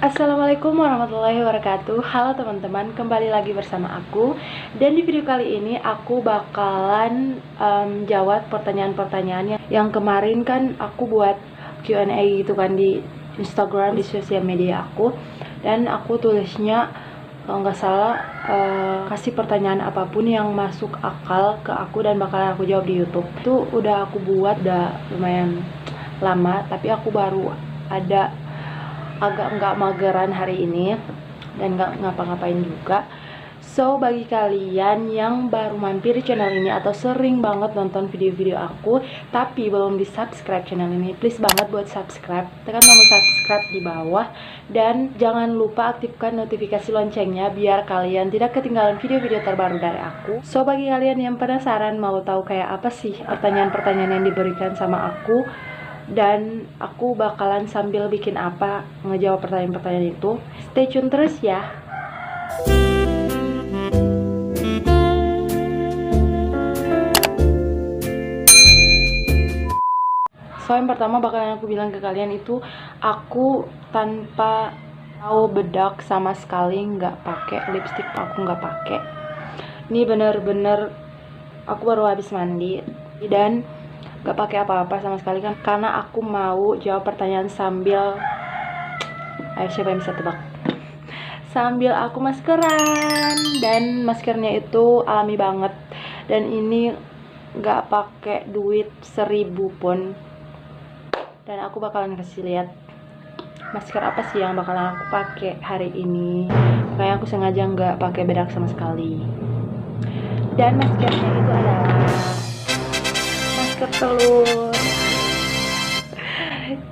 Assalamualaikum warahmatullahi wabarakatuh. Halo teman-teman, kembali lagi bersama aku. Dan di video kali ini aku bakalan jawab pertanyaan-pertanyaan yang kemarin kan aku buat Q&A gitu kan di Instagram, di sosial media aku. Dan aku tulisnya kalau nggak salah kasih pertanyaan apapun yang masuk akal ke aku dan bakalan aku jawab di YouTube. Itu udah aku buat udah lumayan lama, tapi aku baru ada agak nggak mageran hari ini dan nggak ngapa-ngapain juga. So bagi kalian yang baru mampir di channel ini atau sering banget nonton video-video aku tapi belum di subscribe channel ini, please banget buat subscribe, tekan tombol subscribe di bawah dan jangan lupa aktifkan notifikasi loncengnya biar kalian tidak ketinggalan video-video terbaru dari aku. So bagi kalian yang penasaran mau tahu kayak apa sih pertanyaan-pertanyaan yang diberikan sama aku dan aku bakalan sambil bikin apa ngejawab pertanyaan-pertanyaan itu, stay tune terus ya. So yang pertama bakalan aku bilang ke kalian itu, aku tanpa tahu bedak sama sekali, nggak pakai lipstick, aku nggak pakai. Ini bener-bener aku baru habis mandi dan gak pakai apa-apa sama sekali kan, karena aku mau jawab pertanyaan sambil siapa yang bisa tebak, sambil aku maskeran. Dan maskernya itu alami banget dan ini gak pakai duit 1000 pun. Dan aku bakalan kasih lihat masker apa sih yang bakalan aku pakai hari ini. Makanya aku sengaja nggak pakai bedak sama sekali. Dan maskernya itu adalah masker telur.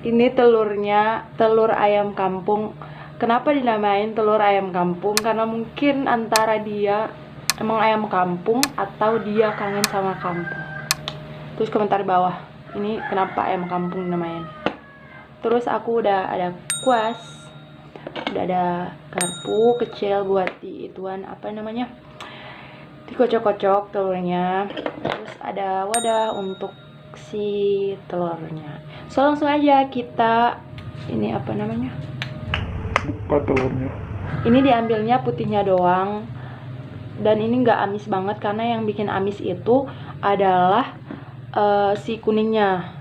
Ini telurnya telur ayam kampung. Kenapa dinamain telur ayam kampung? Karena mungkin antara dia emang ayam kampung atau dia kangen sama kampung. Terus komentar bawah, ini kenapa ayam kampung dinamain. Terus aku udah ada kuas, udah ada garpu kecil buat di ituan apa namanya, dikocok-kocok telurnya. Terus ada wadah untuk si telurnya. So langsung aja kita ini apa namanya, lupa telurnya. ini diambilnya putihnya doang. Dan ini nggak amis banget karena yang bikin amis itu adalah si kuningnya.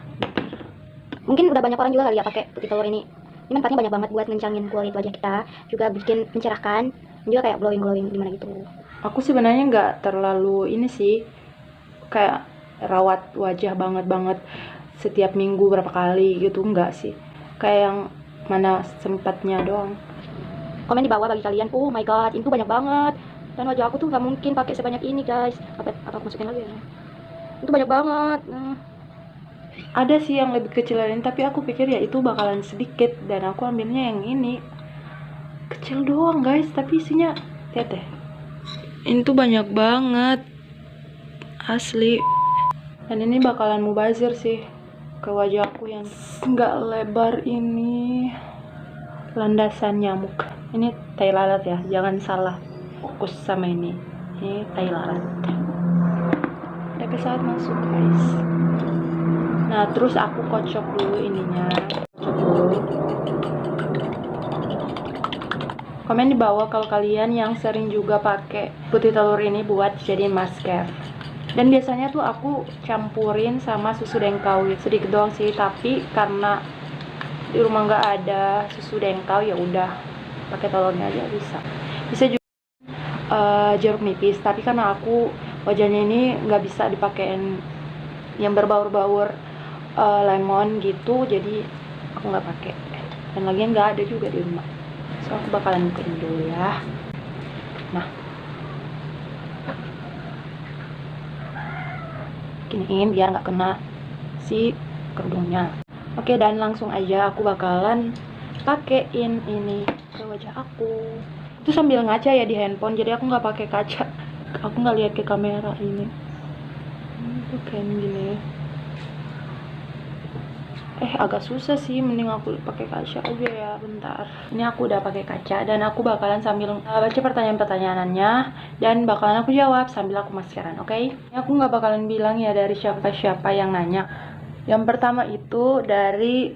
Mungkin udah banyak orang juga kali ya pakai putih telur ini. Ini manfaatnya banyak banget buat ngencangin kulit wajah kita, juga bikin mencerahkan, juga kayak glowing gimana gitu. Aku sebenarnya nggak terlalu ini sih, kayak rawat wajah banget setiap minggu berapa kali gitu, enggak sih, kayak yang mana sempatnya doang. Komen di bawah bagi kalian, oh my god, itu banyak banget. Dan wajah aku tuh nggak mungkin pakai sebanyak ini guys. Apa aku masukin lagi ya? Itu banyak banget. Ada sih yang lebih kecil dari ini, tapi aku pikir ya itu bakalan sedikit dan aku ambilnya yang ini kecil doang guys, tapi isinya lihat deh, ini tuh banyak banget asli. Dan ini bakalan mubazir sih ke wajah aku yang nggak lebar ini. Landasan nyamuk, ini tai lalat ya, jangan salah fokus sama ini tai lalat. Ada pesawat masuk guys. Nah terus aku kocok dulu ininya, kocok dulu. Komen di bawah kalau kalian yang sering juga pakai putih telur ini buat jadi masker. Dan biasanya tuh aku campurin sama susu dengkau sedikit doang sih, tapi karena di rumah nggak ada susu dengkau ya udah pakai telurnya aja bisa juga jeruk nipis, tapi karena aku wajahnya ini nggak bisa dipakein yang berbaur-baur lemon gitu, jadi aku nggak pakai. Dan lagian nggak ada juga di rumah, so aku bakalan bukain dulu ya. Nah giniin biar nggak kena si kerudungnya. Oke, dan langsung aja aku bakalan pakein ini ke wajah aku. Itu sambil ngaca ya di handphone, jadi aku nggak pakai kaca, aku nggak lihat ke kamera ini. Itu kayak gini. Agak susah sih, mending aku pakai kaca aja ya. Bentar, ini aku udah pakai kaca dan aku bakalan sambil baca pertanyaan-pertanyaannya dan bakalan aku jawab sambil aku maskeran, oke? Aku nggak bakalan bilang ya dari siapa-siapa yang nanya. Yang pertama itu dari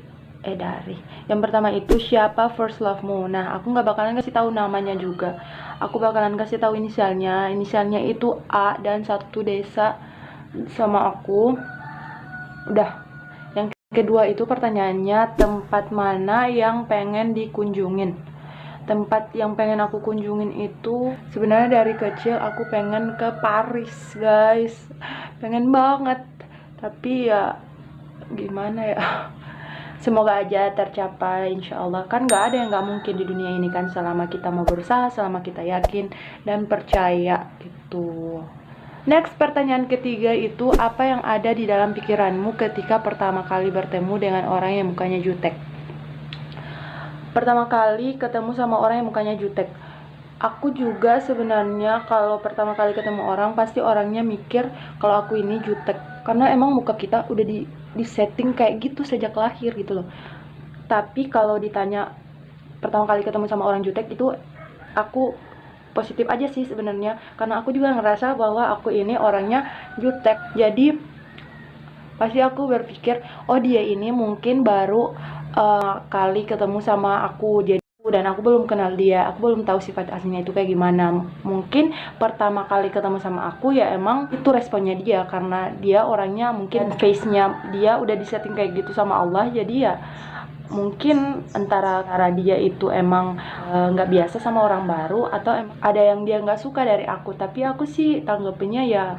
Yang pertama itu siapa first love-mu. Nah, aku nggak bakalan kasih tahu namanya juga. Aku bakalan kasih tahu inisialnya. Inisialnya itu A dan satu desa sama aku. Udah. Yang kedua itu pertanyaannya, tempat mana yang pengen dikunjungin. Tempat yang pengen aku kunjungin itu sebenarnya dari kecil aku pengen ke Paris, guys. Pengen banget. Tapi ya gimana ya. Semoga aja tercapai, insya Allah. Kan gak ada yang gak mungkin di dunia ini kan, selama kita mau berusaha, selama kita yakin dan percaya gitu. Next, pertanyaan ketiga itu, apa yang ada di dalam pikiranmu ketika pertama kali bertemu dengan orang yang mukanya jutek? Pertama kali ketemu sama orang yang mukanya jutek, aku juga sebenarnya kalau pertama kali ketemu orang pasti orangnya mikir kalau aku ini jutek, karena emang muka kita udah di setting kayak gitu sejak lahir gitu loh. Tapi kalau ditanya pertama kali ketemu sama orang jutek itu, aku positif aja sih sebenarnya, karena aku juga ngerasa bahwa aku ini orangnya jutek. Jadi pasti aku berpikir, oh dia ini mungkin baru kali ketemu sama aku, jadi dan aku belum kenal dia, aku belum tahu sifat aslinya itu kayak gimana. Mungkin pertama kali ketemu sama aku ya emang itu responnya dia, karena dia orangnya mungkin face-nya dia udah disetting kayak gitu sama Allah. Jadi ya mungkin antara dia itu emang nggak biasa sama orang baru, atau ada yang dia nggak suka dari aku. Tapi aku sih tanggapinnya ya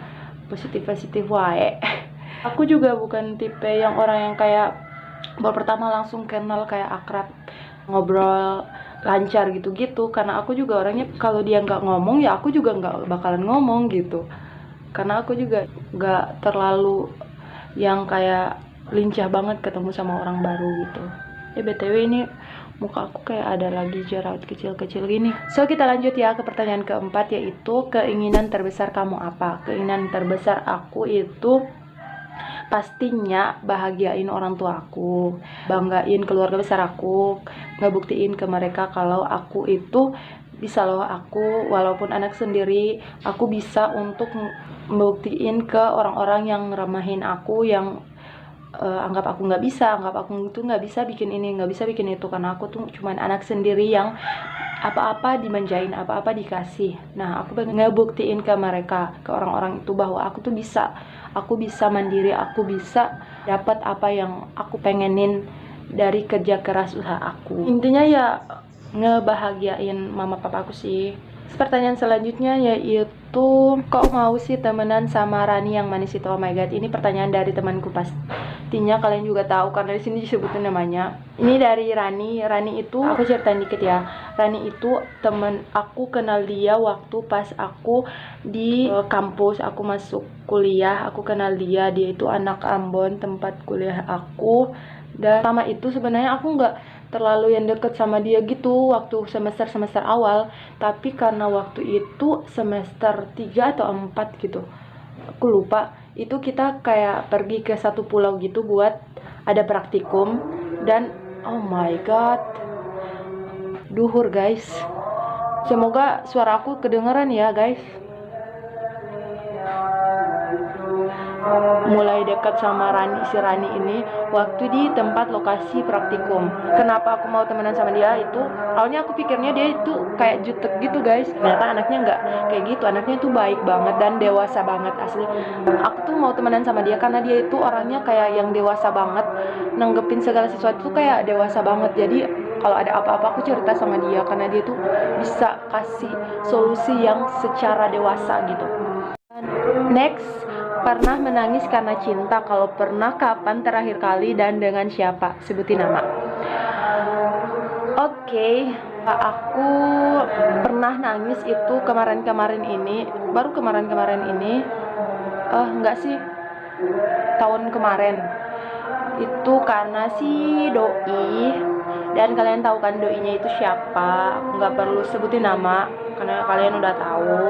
positif wae. Aku juga bukan tipe yang orang yang kayak baru pertama langsung kenal kayak akrab, ngobrol lancar gitu-gitu. Karena aku juga orangnya kalau dia nggak ngomong ya aku juga nggak bakalan ngomong gitu. Karena aku juga nggak terlalu yang kayak lincah banget ketemu sama orang baru gitu. BTW ini muka aku kayak ada lagi jerawat kecil-kecil gini. So kita lanjut ya ke pertanyaan keempat, yaitu keinginan terbesar kamu apa? Keinginan terbesar aku itu pastinya bahagiain orang tua aku, banggain keluarga besar aku, ngebuktiin ke mereka kalau aku itu bisa loh, aku walaupun anak sendiri, aku bisa untuk membuktiin ke orang-orang yang ngeremahin aku, yang anggap aku nggak bisa, anggap aku itu nggak bisa bikin ini, nggak bisa bikin itu, karena aku tuh cuman anak sendiri yang apa-apa dimanjain, apa-apa dikasih. Nah, aku pengen ngebuktiin ke mereka, ke orang-orang itu, bahwa aku tuh bisa, aku bisa mandiri, aku bisa dapat apa yang aku pengenin dari kerja keras usaha aku. Intinya ya ngebahagiain mama papa aku sih. Pertanyaan selanjutnya yaitu, kok mau sih temenan sama Rani yang manis itu? Oh my god, ini pertanyaan dari temanku, pastinya kalian juga tahu karena di sini disebutin namanya. Ini dari Rani. Rani itu, aku ceritain dikit ya. Rani itu temen aku, kenal dia waktu pas aku di kampus, aku masuk kuliah, aku kenal dia. Dia itu anak Ambon, tempat kuliah aku. Dan sama itu sebenarnya aku nggak terlalu yang deket sama dia gitu waktu semester awal, tapi karena waktu itu semester 3 atau 4 gitu, aku lupa, itu kita kayak pergi ke satu pulau gitu buat ada praktikum. Dan oh my god, duhur guys, semoga suara aku kedengeran ya guys. Mulai dekat sama si Rani ini waktu di tempat lokasi praktikum. Kenapa aku mau temenan sama dia itu, awalnya aku pikirnya dia itu kayak jutek gitu guys. Ternyata anaknya nggak kayak gitu, anaknya tuh baik banget dan dewasa banget asli. Aku tuh mau temenan sama dia karena dia itu orangnya kayak yang dewasa banget, nanggepin segala sesuatu tuh kayak dewasa banget. Jadi kalau ada apa-apa aku cerita sama dia, karena dia tuh bisa kasih solusi yang secara dewasa gitu. Next, pernah menangis karena cinta? Kalau pernah, kapan terakhir kali dan dengan siapa? Sebutin nama. Oke, aku pernah nangis itu kemarin-kemarin ini, baru kemarin-kemarin ini, enggak sih, tahun kemarin. Itu karena si doi, dan kalian tahu kan doinya itu siapa, nggak perlu sebutin nama karena kalian udah tahu.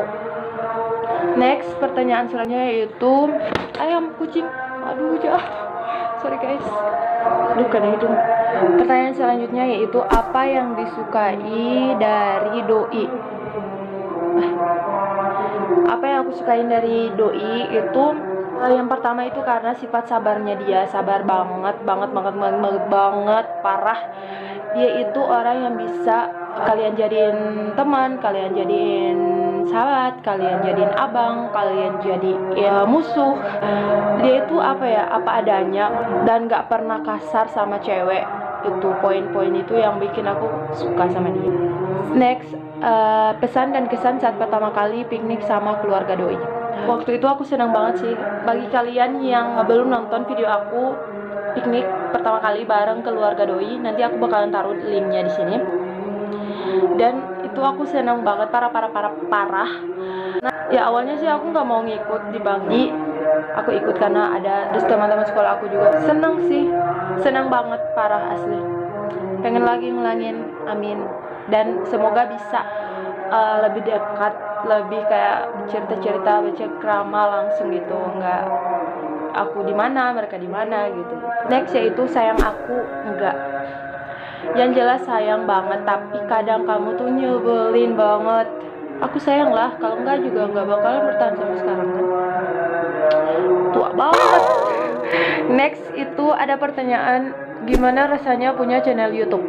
Next, pertanyaan selanjutnya yaitu ayam kucing. Aduh, jauh. Sorry guys. Aduh, kena hidung. Pertanyaan selanjutnya yaitu, apa yang disukai dari doi? Apa yang aku sukain dari doi itu, Yang pertama itu karena sifat sabarnya dia, sabar banget, banget, parah. Dia itu orang yang bisa kalian jadiin teman, kalian jadiin sahabat, kalian jadiin abang, kalian jadi ya musuh. Dia itu apa adanya dan gak pernah kasar sama cewek. Itu poin-poin itu yang bikin aku suka sama dia. Next, pesan dan kesan saat pertama kali piknik sama keluarga doi. Waktu itu aku senang banget sih. Bagi kalian yang belum nonton video aku piknik pertama kali bareng keluarga doi, nanti aku bakalan taruh linknya di sini. Dan itu aku senang banget, parah. Nah, ya awalnya sih aku nggak mau ngikut di Banggi. Aku ikut karena ada teman-teman sekolah aku juga. Senang banget, parah asli. Pengen lagi ngulangin, amin. Dan semoga bisa lebih dekat, lebih kayak cerita-cerita, bercengkrama langsung gitu, nggak aku di mana, mereka di mana gitu. Next yaitu sayang aku enggak. Yang jelas sayang banget, tapi kadang kamu tuh nyebelin banget. Aku sayang lah, kalau enggak juga enggak bakalan bertahan sampai sekarang kan. Tua banget. Next itu ada pertanyaan, gimana rasanya punya channel YouTube?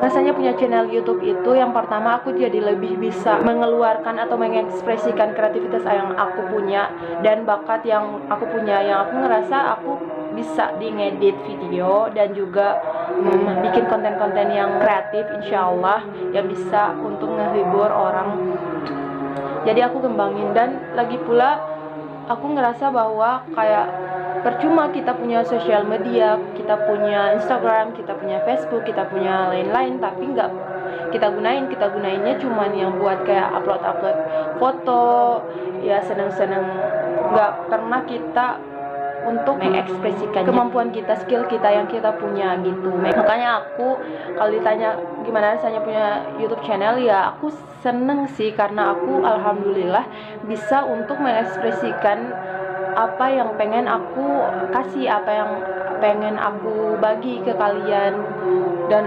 Rasanya punya channel YouTube itu yang pertama aku jadi lebih bisa mengeluarkan atau mengekspresikan kreativitas yang aku punya dan bakat yang aku punya, yang aku ngerasa aku bisa di ngedit video dan juga bikin konten-konten yang kreatif, insyaallah yang bisa untuk ngehibur orang. Jadi aku kembangin, dan lagi pula aku ngerasa bahwa kayak percuma kita punya sosial media, kita punya Instagram, kita punya Facebook, kita punya lain-lain, tapi nggak kita gunainnya cuman yang buat kayak upload foto, ya seneng-seneng, nggak pernah kita untuk mengekspresikan kemampuan kita, skill kita yang kita punya gitu. Makanya aku kalau ditanya gimana rasanya punya YouTube channel, ya aku seneng sih karena aku alhamdulillah bisa untuk mengekspresikan apa yang pengen aku kasih, apa yang pengen aku bagi ke kalian, dan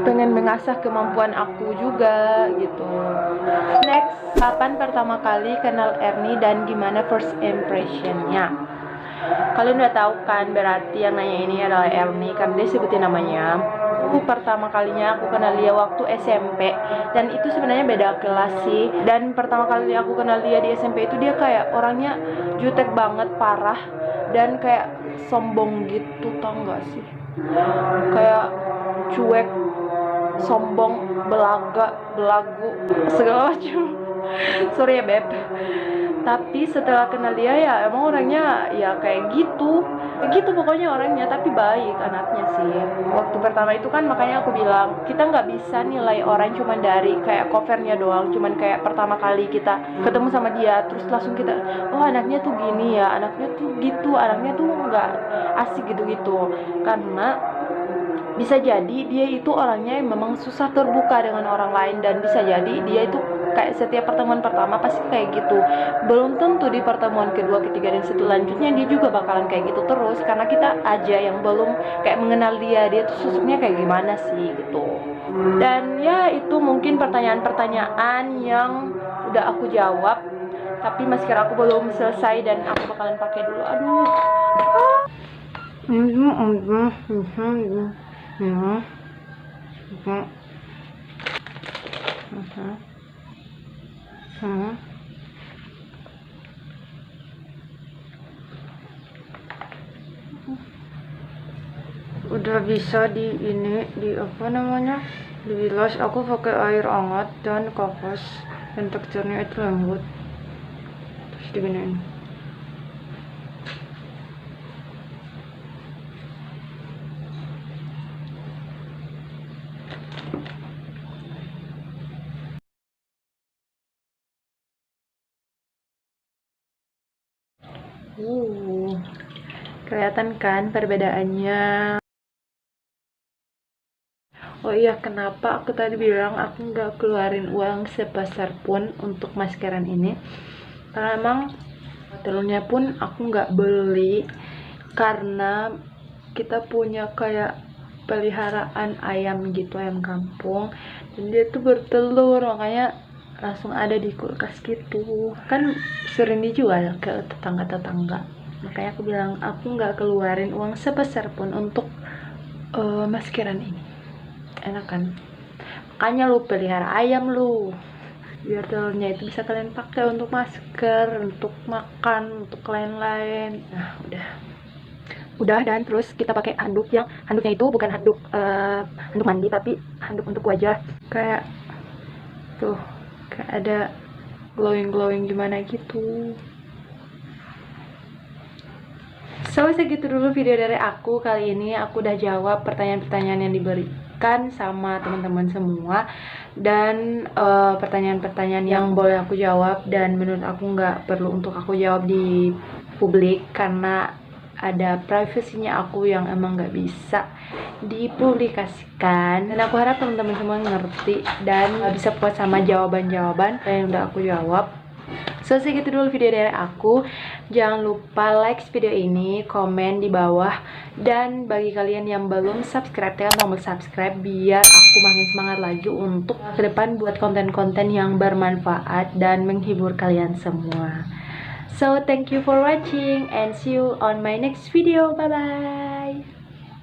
pengen mengasah kemampuan aku juga gitu. Next, kapan pertama kali kenal Erni dan gimana first impressionnya? Kalian udah tahu kan, berarti yang nanya ini adalah Erni karena dia sebutin namanya. Aku pertama kalinya aku kenal dia waktu SMP, dan itu sebenarnya beda kelas sih. Dan pertama kali aku kenal dia di SMP itu dia kayak orangnya jutek banget, parah, dan kayak sombong gitu, tau gak sih? Kayak cuek, sombong, belagu, segala macam. Sorry ya beb. Tapi setelah kenal dia ya emang orangnya ya kayak gitu pokoknya orangnya, tapi baik anaknya sih. Waktu pertama itu kan makanya aku bilang kita nggak bisa nilai orang cuman dari kayak covernya doang, cuman kayak pertama kali kita ketemu sama dia terus langsung kita anaknya tuh gini ya, anaknya tuh gitu, anaknya tuh nggak asik gitu, karena bisa jadi dia itu orangnya yang memang susah terbuka dengan orang lain, dan bisa jadi dia itu kayak setiap pertemuan pertama pasti kayak gitu. Belum tentu di pertemuan kedua, ketiga, dan selanjutnya dia juga bakalan kayak gitu terus, karena kita aja yang belum kayak mengenal dia tuh susuknya kayak gimana sih gitu. Dan ya itu mungkin pertanyaan-pertanyaan yang udah aku jawab, tapi masker aku belum selesai dan aku bakalan pakai dulu. Udah bisa di apa namanya, dibilas. Aku pakai air hangat dan kapas, dan teksturnya itu lembut, terus diginiin. Kelihatan kan perbedaannya. Oh iya, kenapa aku tadi bilang aku nggak keluarin uang sepeser pun untuk maskeran ini? Karena emang telurnya pun aku nggak beli, karena kita punya kayak peliharaan ayam gitu, ayam kampung, dan dia tuh bertelur, makanya langsung ada di kulkas gitu, kan sering dijual ke tetangga-tetangga. Makanya aku bilang aku nggak keluarin uang sebesar pun untuk maskeran ini. Enak kan? Makanya lu pelihara ayam lu, biar telurnya itu bisa kalian pakai untuk masker, untuk makan, untuk lain-lain. Nah udah, dan terus kita pakai handuknya itu bukan handuk handuk mandi, tapi handuk untuk wajah, kayak tuh, kayak ada glowing gimana gitu. So, segitu dulu video dari aku kali ini. Aku udah jawab pertanyaan-pertanyaan yang diberikan sama teman-teman semua, dan pertanyaan-pertanyaan yang boleh aku jawab dan menurut aku nggak perlu untuk aku jawab di publik karena ada privasinya aku yang emang nggak bisa dipublikasikan. Dan aku harap teman-teman semua ngerti dan bisa puas sama jawaban-jawaban yang udah aku jawab. So, segitu dulu video dari aku. Jangan lupa like video ini, komen di bawah, dan bagi kalian yang belum subscribe, tekan tombol subscribe biar aku makin semangat lagi untuk ke depan buat konten-konten yang bermanfaat dan menghibur kalian semua. So, thank you for watching and see you on my next video. Bye bye.